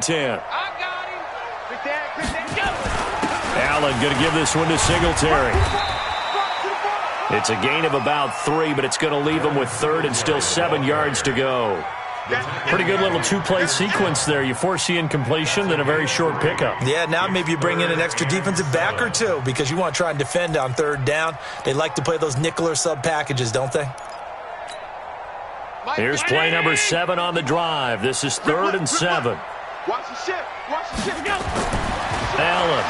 10. I got him. Quick there, go. Allen going to give this one to Singletary. It's a gain of about 3, but it's going to leave him with 3rd and still 7 yards to go. Pretty good little two-play sequence there. You foresee incompletion, then a very short pickup. Yeah, now maybe you bring in an extra defensive back or two because you want to try and defend on 3rd down. They like to play those nickel or sub packages, don't they? Here's play number 7 on the drive. This is 3rd and 7. Watch the ship. Watch the ship. Go. Allen.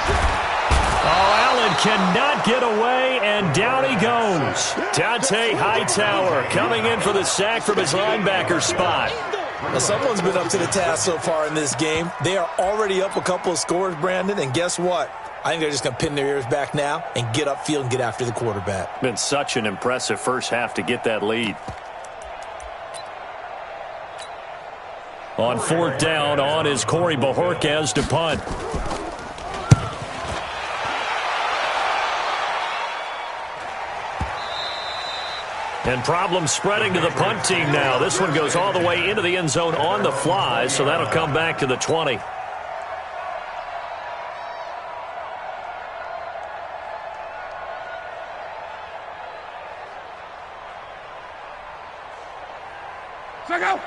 Oh, Allen cannot get away, and down he goes. Dante Hightower coming in for the sack from his linebacker spot. Well, someone's been up to the task so far in this game. They are already up a couple of scores, Brandon, and guess what? I think they're just going to pin their ears back now and get upfield and get after the quarterback. Been such an impressive first half to get that lead. On 4th down, on is Corey Bojorquez to punt. And problems spreading to the punt team now. This one goes all the way into the end zone on the fly, so that'll come back to the 20.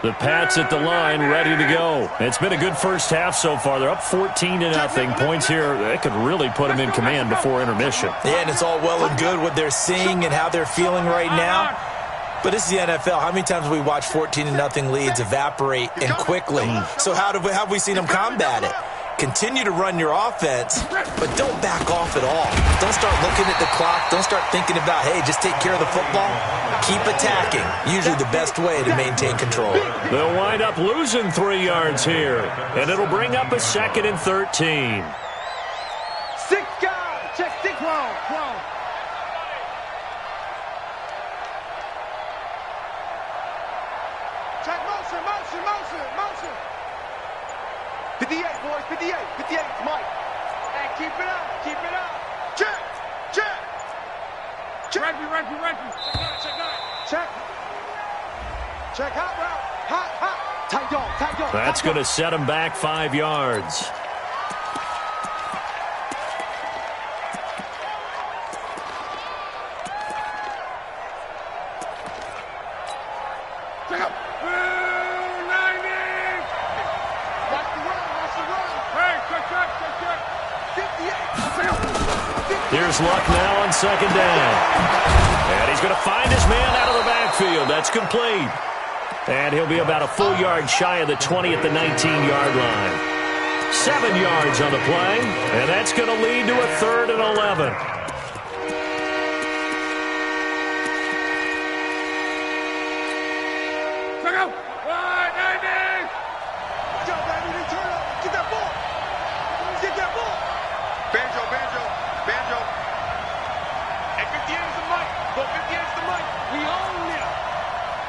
The Pats at the line, ready to go. It's been a good first half so far. They're up 14-0. Points here, they could really put them in command before intermission. Yeah, and it's all well and good what they're seeing and how they're feeling right now. But this is the NFL. How many times have we watched 14-0 leads evaporate and quickly? So how have we seen them combat it? Continue to run your offense, but don't back off at all. Don't start looking at the clock. Don't start thinking about, hey, just take care of the football. Keep attacking. Usually the best way to maintain control. They'll wind up losing 3 yards here, and it'll bring up a 2nd and 13. 6 guys. Check 6 wrong. Check motion. 58, boys, 58. 58, Mike. And keep it up. Check. Check hot route. Hot. Tight dog. That's going to set him back 5 yards. Check up. 90. Watch the run. Hey, check. 58. Here's Luck now on 2nd down. And he's going to find his man out of the backfield. That's complete. And he'll be about a full yard shy of the 20 at the 19-yard line. 7 yards on the play, and that's going to lead to a 3rd and 11. Check out. 90. Go, baby. Turn up. Get that ball. Banjo. And 58 is the mic. Go, 58 is the mic.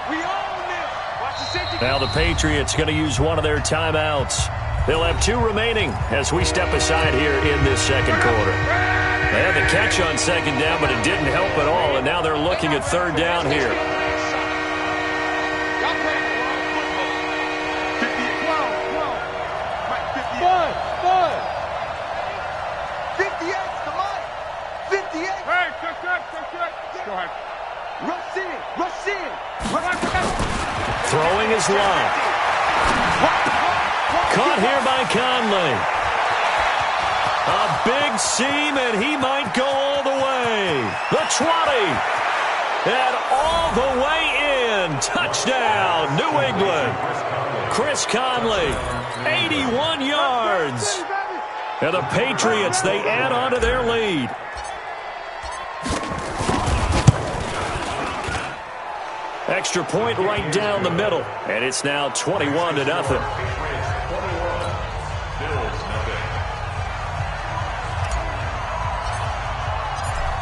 We own this. Watch the safety. Now the Patriots going to use one of their timeouts. They'll have 2 remaining as we step aside here in this 2nd quarter. They had the catch on 2nd down, but it didn't help at all, and now they're looking at 3rd down here. Rush in. Throwing his line. Caught here by Conley. A big seam, and he might go all the way. The 20. And all the way in. Touchdown, New England. Chris Conley, 81 yards. And the Patriots, they add on to their lead. Extra point right down the middle, and it's now 21-0.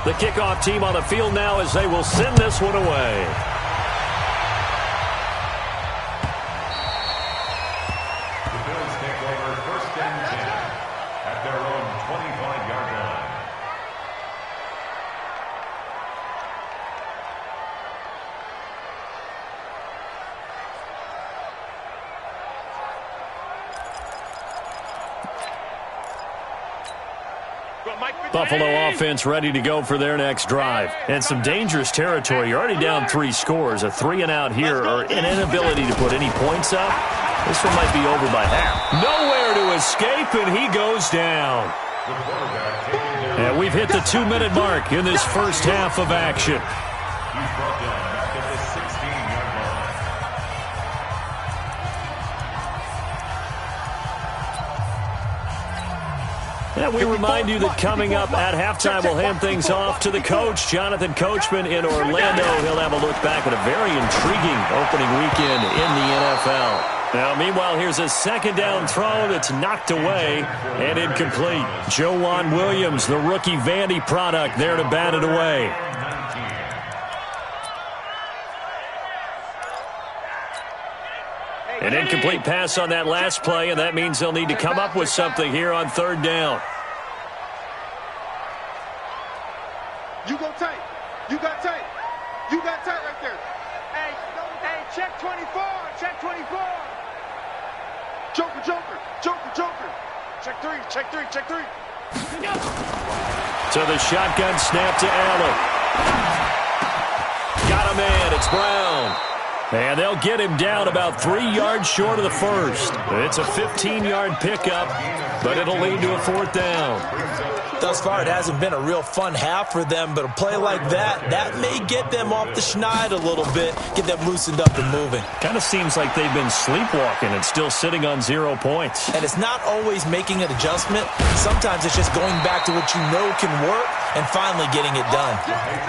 The kickoff team on the field now as they will send this one away. The Bills take over 1st and 10 at their own 25-yard line. Buffalo offense ready to go for their next drive. And some dangerous territory. You're already down 3 scores. A 3-and-out here or an inability to put any points up. This one might be over by half. Nowhere to escape, and he goes down. And we've hit the 2-minute mark in this first half of action. He's brought down back at the 16-yard line. And we remind you that coming up at halftime, we'll hand things off to the coach, Jonathan Coachman in Orlando. He'll have a look back at a very intriguing opening weekend in the NFL. Now, meanwhile, here's a second down throw that's knocked away and incomplete. Joejuan Williams, the rookie Vandy product, there to bat it away. An incomplete pass on that last play, and that means they'll need to come up with something here on third down. You go tight. You got tight. You got tight right there. Hey, check 24. Check 24. Joker. Check 3. So the shotgun snap to Allen. Got a man. It's Brown. And they'll get him down about 3 yards short of the first. It's a 15-yard pickup, but it'll lead to a fourth down. Thus far, it hasn't been a real fun half for them, but a play like that may get them off the schneid a little bit, get them loosened up and moving. Kind of seems like they've been sleepwalking and still sitting on 0 points. And it's not always making an adjustment. Sometimes it's just going back to what you know can work and finally getting it done.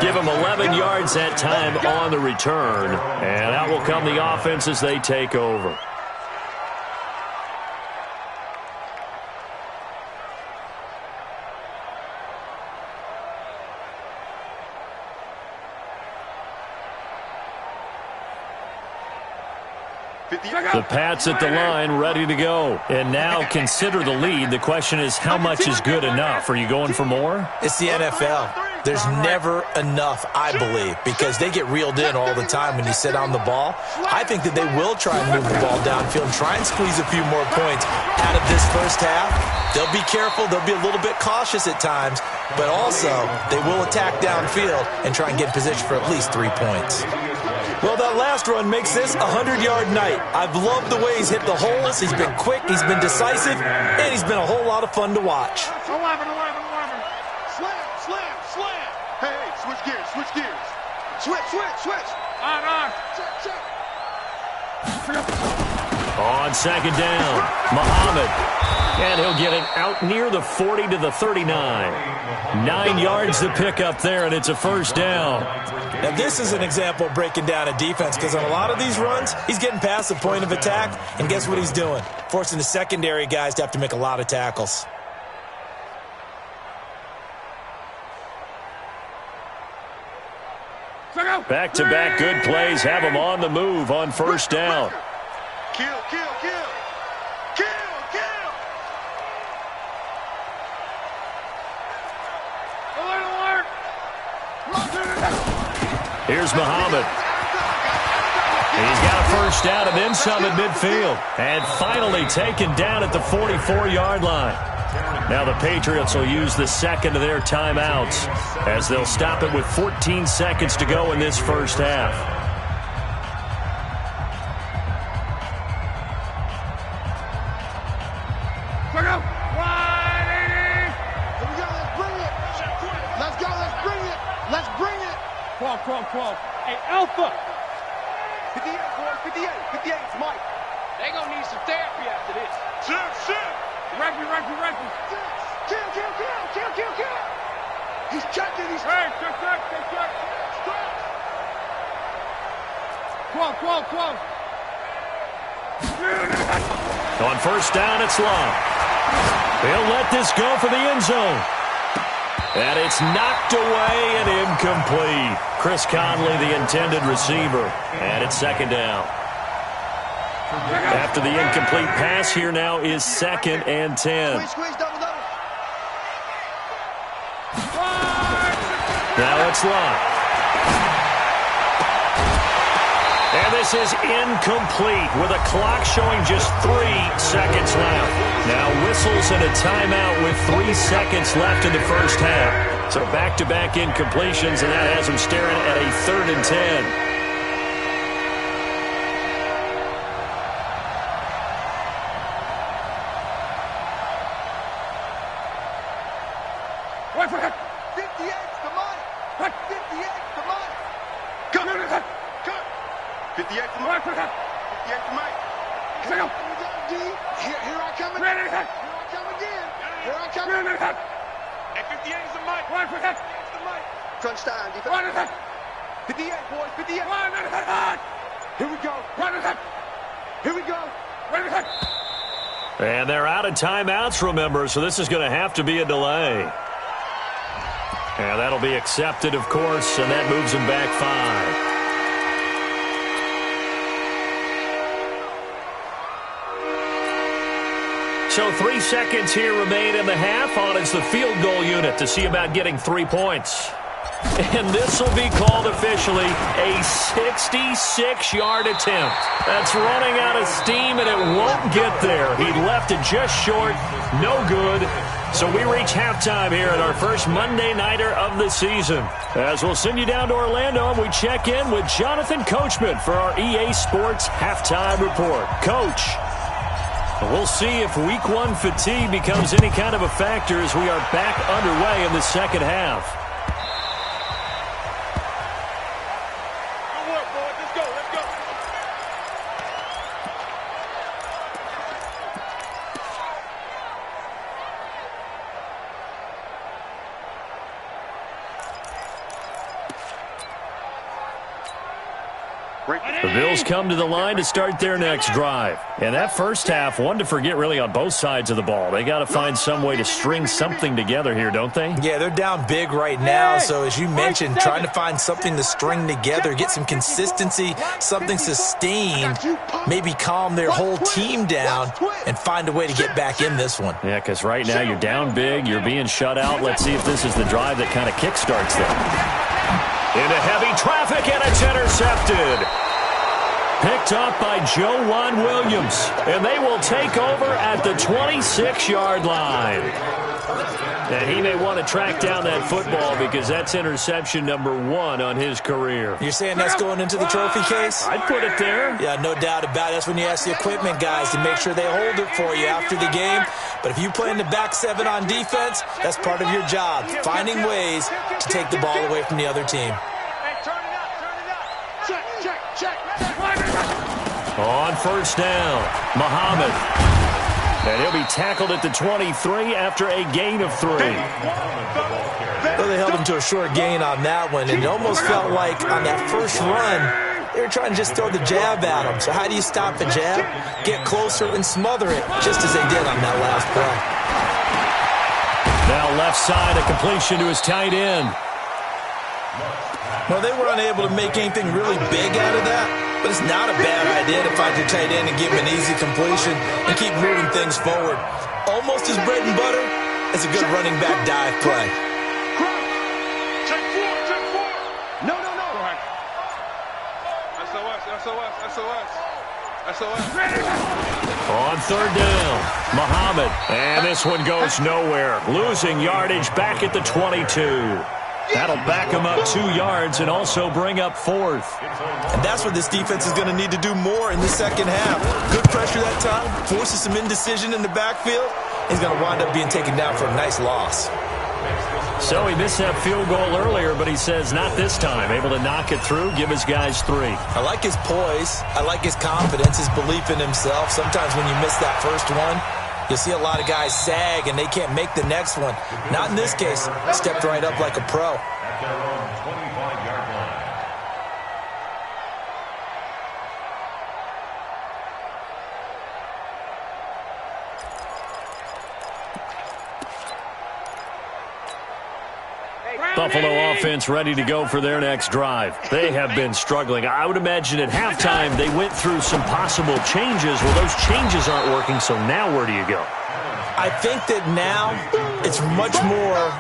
Give them 11 yards that time on the return, and out will come the offense as they take over. The Pats at the line, ready to go. And now consider the lead. The question is, how much is good enough? Are you going for more? It's the NFL. There's never enough, I believe, because they get reeled in all the time when you sit on the ball. I think that they will try and move the ball downfield and try and squeeze a few more points out of this first half. They'll be careful. They'll be a little bit cautious at times, but also they will attack downfield and try and get in position for at least 3 points. Well, that last run makes this a 100-yard night. I've loved the way he's hit the holes. He's been quick, he's been decisive, and he's been a whole lot of fun to watch. 11. Slam. Hey, switch gears. Switch. On. Check. On second down, Muhammad. And he'll get it out near the 40 to the 39. 9 yards to pick up there, and it's a first down. Now, this is an example of breaking down a defense, because on a lot of these runs, he's getting past the point of attack, and guess what he's doing? Forcing the secondary guys to have to make a lot of tackles. Back-to-back good plays have him on the move on first down. Kill. Alert. Here's Muhammad. He's got a first down and then some at midfield. And finally taken down at the 44-yard line. Now the Patriots will use the second of their timeouts as they'll stop it with 14 seconds to go in this first half. Let's bring it. Crawl. Hey, Alpha. 58, boys. 58. 58, it's Mike. They gonna need some therapy after this. Shit. Referee. Kill. He's checking. Hey, check. Crawl. On first down, it's Long. They'll let this go for the end zone. And it's knocked away and incomplete. Chris Conley, the intended receiver. And it's second down. After the incomplete pass, here now is 2nd and 10. Squeeze, double. Now it's Long. And they this is incomplete with a clock showing just 3 seconds left. Now whistles and a timeout with 3 seconds left in the first half. So back-to-back incompletions, and that has them staring at a 3rd and 10. Wait for it. 58's the money. 58's the money. Cut. Cut. 58's the money. 58's the money. Here I come again. Here I come again. Here I come again. And 58's the mic. 58's the mic. Crunch time, defense. 58, boys. 58. Here we go. Here we go. And they're out of timeouts, remember, so this is going to have to be a delay. And that'll be accepted, of course, and that moves them back 5. So 3 seconds here remain in the half. On is the field goal unit to see about getting 3 points. And this will be called officially a 66-yard attempt. That's running out of steam, and it won't get there. He left it just short. No good. So we reach halftime here at our first Monday Nighter of the season. As we'll send you down to Orlando, and we check in with Jonathan Coachman for our EA Sports Halftime Report. Coach, we'll see if Week 1 fatigue becomes any kind of a factor as we are back underway in the second half. The Bills come to the line to start their next drive. And that first half, one to forget really on both sides of the ball. They got to find some way to string something together here, don't they? Yeah, they're down big right now. So as you mentioned, trying to find something to string together, get some consistency, something sustained, maybe calm their whole team down and find a way to get back in this one. Yeah, because right now you're down big, you're being shut out. Let's see if this is the drive that kind of kickstarts them. Into heavy traffic, and it's intercepted. Picked up by Joejuan Williams, and they will take over at the 26-yard line. And he may want to track down that football because that's interception number 1 on his career. You're saying that's going into the trophy case? I'd put it there. Yeah, no doubt about it. That's when you ask the equipment guys to make sure they hold it for you after the game. But if you play in the back 7 on defense, that's part of your job, finding ways to take the ball away from the other team. On first down, Muhammad. And he'll be tackled at the 23 after a gain of 3. Well, they held him to a short gain on that one, and it almost felt like on that first run, they were trying to just throw the jab at him. So how do you stop a jab? Get closer and smother it, just as they did on that last play. Now left side, a completion to his tight end. Well, they were unable to make anything really big out of that, but it's not a bad idea to find your tight end and give him an easy completion and keep moving things forward. Almost as bread and butter as a good running back dive play. Check 4. No. SOS. On third down, Muhammad. And this one goes nowhere. Losing yardage back at the 22. That'll back him up 2 yards and also bring up 4th. And that's what this defense is going to need to do more in the second half. Good pressure that time, forces some indecision in the backfield. He's going to wind up being taken down for a nice loss. So he missed that field goal earlier, but he says not this time. Able to knock it through, give his guys 3. I like his poise. I like his confidence, his belief in himself. Sometimes when you miss that first one, you'll see a lot of guys sag and they can't make the next one. Not in this case. Stepped right up like a pro. At their own 25-yard line. Buffalo offense ready to go for their next drive. They have been struggling. I would imagine at halftime they went through some possible changes. Well, those changes aren't working, so now where do you go? I think that now it's much more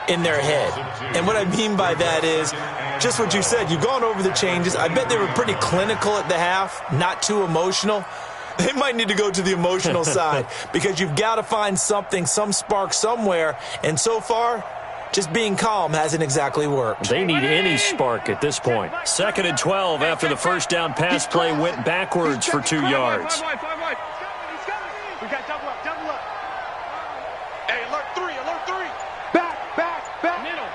in their head. And what I mean by that is just what you said. You've gone over the changes. I bet they were pretty clinical at the half, not too emotional. They might need to go to the emotional side because you've got to find something, some spark somewhere. And so far, just being calm hasn't exactly worked. They need any spark at this point. 2nd and 12 after the first down pass play went backwards for 2 yards. We got double up. Hey, alert 3. Back. Middle.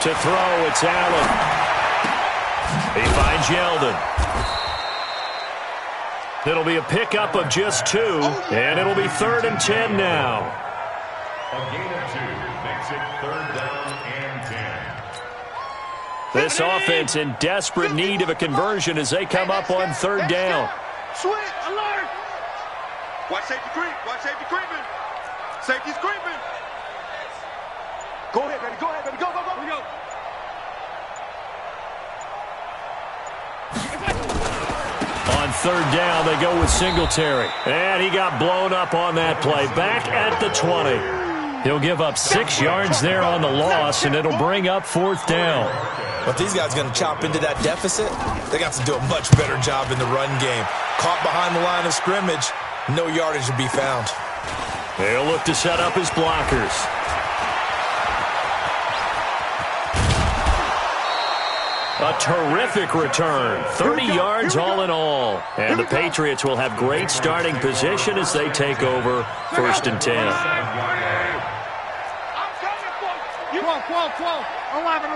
To throw, it's Allen. He finds Yeldon. It'll be a pickup of just 2, and it'll be 3rd and 10 now. A gain of 2 makes it 3rd down and 10. This offense in desperate need of a conversion as they come up on 3rd down. Switch. Alert. Watch safety creep. Creeping. Safety's creeping. Go ahead, baby. Go. Here we go. On 3rd down, they go with Singletary. And he got blown up on that play. Back at the 20. He'll give up 6 yards there on the loss, and it'll bring up 4th down. But these guys going to chop into that deficit? They got to do a much better job in the run game. Caught behind the line of scrimmage, no yardage to be found. They'll look to set up his blockers. A terrific return. 30 yards all in all. And the Patriots will have great starting position as they take over 1st and 10. I'm coming for you. 12. 11.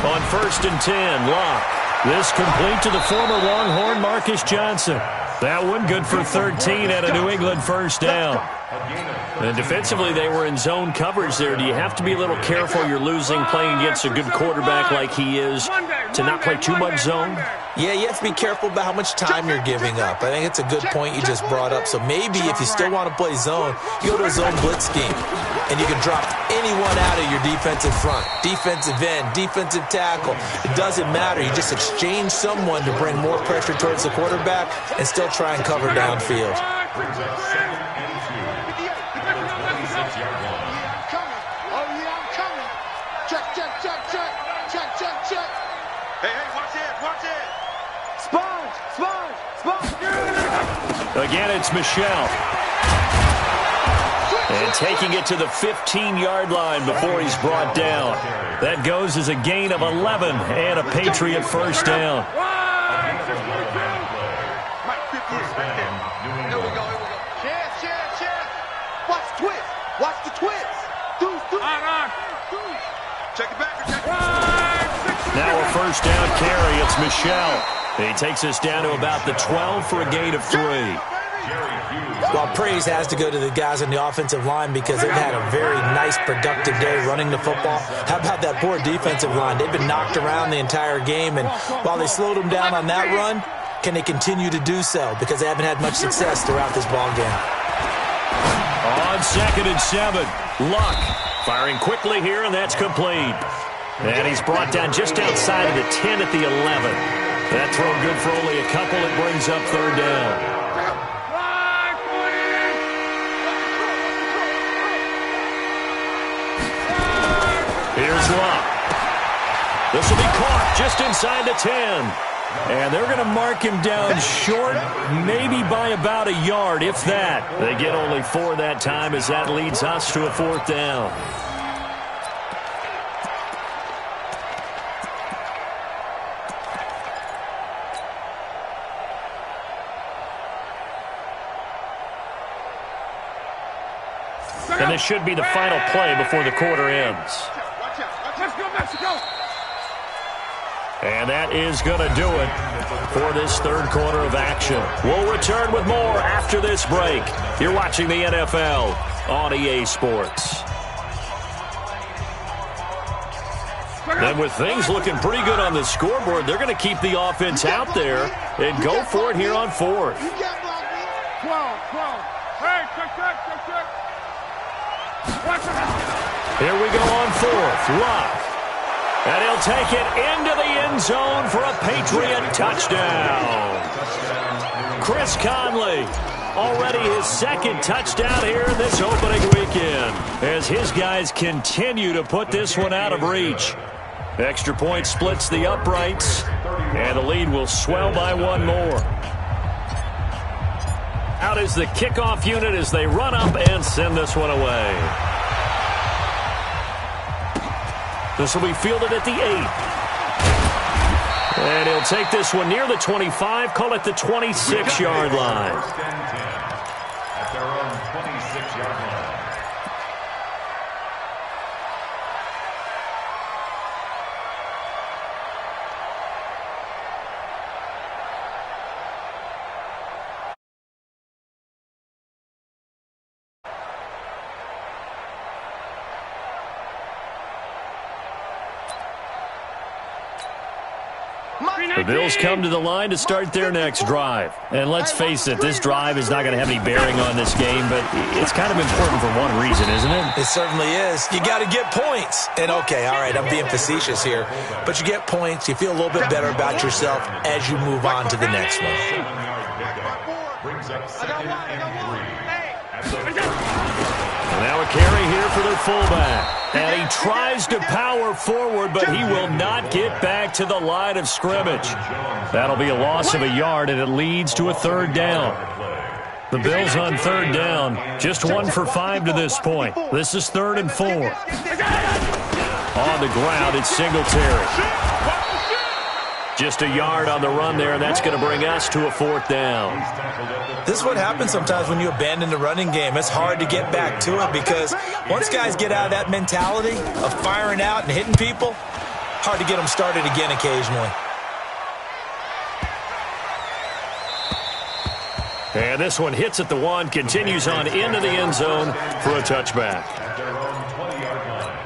On 1st and 10, Locke. This complete to the former Longhorn Marcus Johnson. That one good for 13 at a New England 1st down. And defensively, they were in zone coverage there. Do you have to be a little careful? You're losing playing against a good quarterback like he is to not play too much zone? Yeah, you have to be careful about how much time you're giving up. I think it's a good point you just brought up. So maybe if you still want to play zone, you go to a zone blitz scheme. And you can drop anyone out of your defensive front. Defensive end, defensive tackle. It doesn't matter. You just exchange someone to bring more pressure towards the quarterback and still try and cover downfield. Brings up 2nd and 2. At the 26-yard line. I'm coming. Check. Hey, watch it. Sponge. Again, it's Michelle. And taking it to the 15-yard line before he's brought down. That goes as a gain of 11 and a Patriot 1st down. Here we go. Chance. Watch the twist. Check it back. Now a 1st down carry. It's Michelle. He takes us down to about the 12 for a gain of 3. Well, praise has to go to the guys on the offensive line because they've had a very nice, productive day running the football. How about that poor defensive line? They've been knocked around the entire game, and while they slowed them down on that run, can they continue to do so? Because they haven't had much success throughout this ball game. On 2nd and 7, Luck firing quickly here, and that's complete. And he's brought down just outside of the 10 at the 11. That throw good for only a couple. It brings up 3rd down. Here's Luck. This will be caught just inside the 10. And they're going to mark him down short, maybe by about a yard, if that. They get only 4 that time as that leads us to a 4th down. And this should be the final play before the quarter ends. Let's go, Mexico. And that is going to do it for this 3rd quarter of action. We'll return with more after this break. You're watching the NFL on EA Sports. And with things looking pretty good on the scoreboard, they're going to keep the offense out there and go for it here on 4th. 12. Hey, check. Here we go on 4th. Luck. And he'll take it into the end zone for a Patriot touchdown. Chris Conley Already his second touchdown here in this opening weekend, as his guys continue to put this one out of reach. Extra point splits the uprights, and the lead will swell by one more. Out is the kickoff unit as they run up and send this one away. This will be fielded at the 8. And he'll take this one near the 25, call it the 26-yard line. At their own 26-yard line. The Bills come to the line to start their next drive. And let's face it, this drive is not going to have any bearing on this game, but it's kind of important for one reason, isn't it? It certainly is. You got to get points. And, okay, all right, I'm being facetious here, but you get points, you feel a little bit better about yourself as you move on to the next one. Brings up 2nd and 3. Now a carry here for their fullback. And he tries to power forward, but he will not get back to the line of scrimmage. That'll be a loss of a yard, and it leads to a 3rd down. The Bills on 3rd down, just 1 for 5 to this point. This is 3rd and 4. On the ground, it's Singletary. Just a yard on the run there, and that's going to bring us to a 4th down. This is what happens sometimes when you abandon the running game. It's hard to get back to it because once guys get out of that mentality of firing out and hitting people, hard to get them started again occasionally. And this one hits at the 1, continues on into the end zone for a touchback. At their own 20-yard line.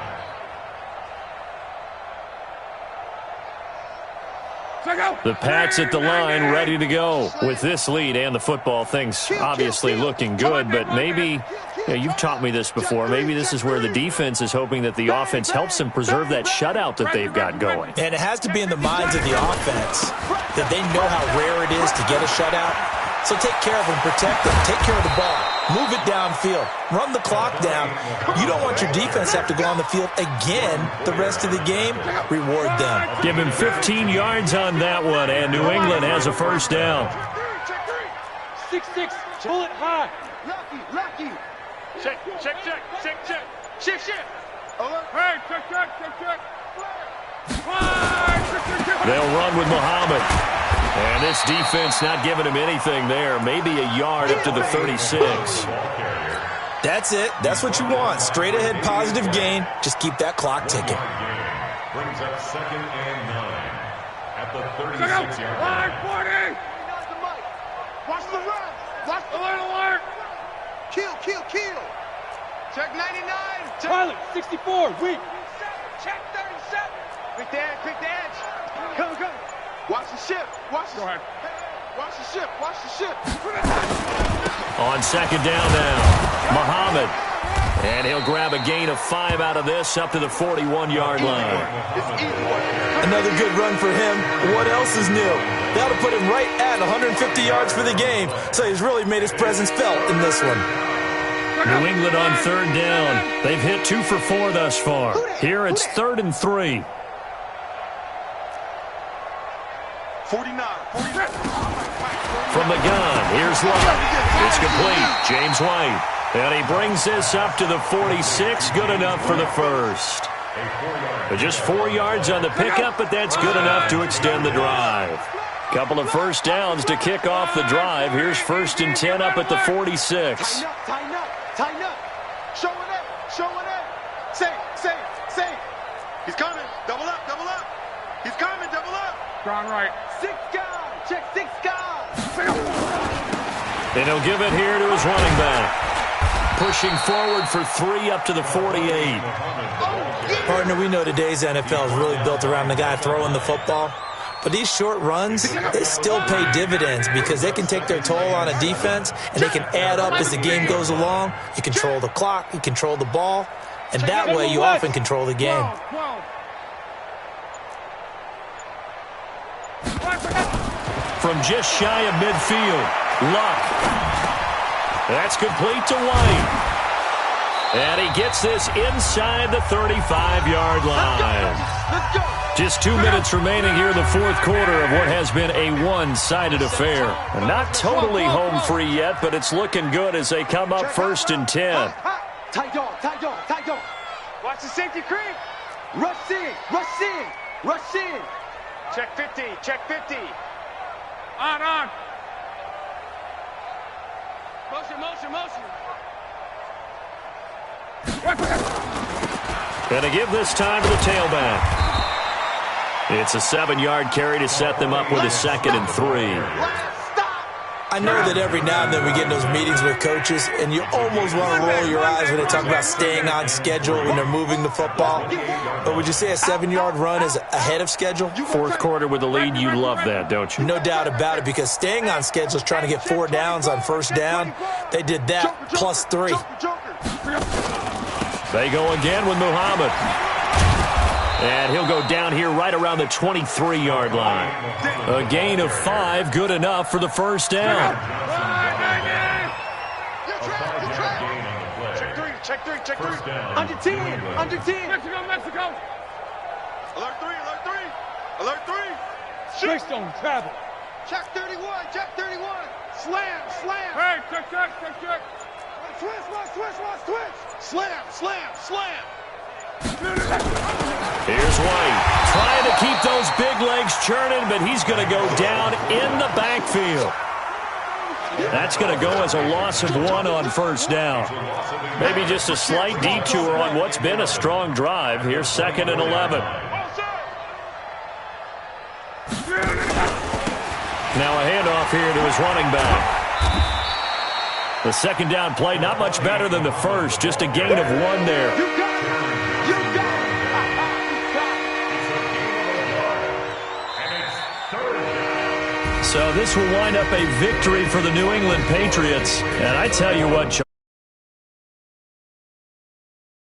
The Pats at the line, ready to go. With this lead and the football, things obviously looking good, but maybe, you've taught me this before, maybe this is where the defense is hoping that the offense helps them preserve that shutout that they've got going. And it has to be in the minds of the offense that they know how rare it is to get a shutout. So take care of them, protect them, take care of the ball, move it downfield, run the clock down. You don't want your defense to have to go on the field again the rest of the game. Reward them. Give him 15 yards on that one, and New England has a 1st down. 6-6, pull it high. Lucky. Check. Shift. Alert. Hey, check. They'll run with Muhammad. And this defense not giving him anything there. Maybe a yard up to the 36. That's it. That's what you want. Straight ahead positive gain. Just keep that clock ticking. Brings up 2nd and 9. At the 36-yard line. 40. Watch the run. Watch the Alert. Kill. Check 99. Pilot, 64, weak. Check 37. Quick the edge. Come. Watch the ship. Watch the ship. On 2nd down now, Muhammad. And he'll grab a gain of 5 out of this up to the 41-yard line. Another good run for him. What else is new? That'll put him right at 150 yards for the game. So he's really made his presence felt in this one. New England on 3rd down. They've hit 2 for 4 thus far. Here it's 3rd and 3. 49. From the gun, here's Luck. It's complete. James White. And he brings this up to the 46. Good enough for the 1st. But just 4 yards on the pickup, but that's good enough to extend the drive. Couple of 1st downs to kick off the drive. Here's 1st and 10 up at the 46. Tighten up. Show it up. Safe. He's coming. Double up. He's coming. Double up. Ground right. 6 guys. Check 6 guys. And he'll give it here to his running back. Pushing forward for 3 up to the 48. Partner, we know today's NFL is really built around the guy throwing the football. But these short runs, they still pay dividends because they can take their toll on a defense and they can add up as the game goes along. You control the clock, you control the ball, and that way you often control the game. From just shy of midfield, Luck. That's complete to White. And he gets this inside the 35-yard line. Let's go. Just 2 minutes remaining here in the fourth quarter of what has been a one-sided affair. And not totally home free yet, but it's looking good as they come up 1st and 10. Tight dog, tight dog, tight dog. Watch the safety creep. Rush in, rush in, rush in. Check 50, check 50. On. Motion. Gonna give this time to the tailback. It's a 7-yard carry to set them up with a 2nd and 3. I know that every now and then we get in those meetings with coaches, and you almost want to roll your eyes when they talk about staying on schedule when they're moving the football. But would you say a 7-yard run is ahead of schedule? Fourth quarter with the lead, you love that, don't you? No doubt about it, because staying on schedule is trying to get 4 downs on first down. They did that plus 3. They go again with Muhammad. And he'll go down here right around the 23-yard line. A gain of 5, good enough for the first down. Check three. Under 10. Mexico. Alert 3. Shoot. Don't travel. Check 31. Slam. Hey, check. Switch. Slam. Here's White trying to keep those big legs churning, but he's going to go down in the backfield. That's going to go as a loss of 1 on first down. Maybe just a slight detour on what's been a strong drive. Here's 2nd and 11. Now a handoff here to his running back. The 2nd down play, not much better than the first, just a gain of 1 there. So this will wind up a victory for the New England Patriots. And I tell you what,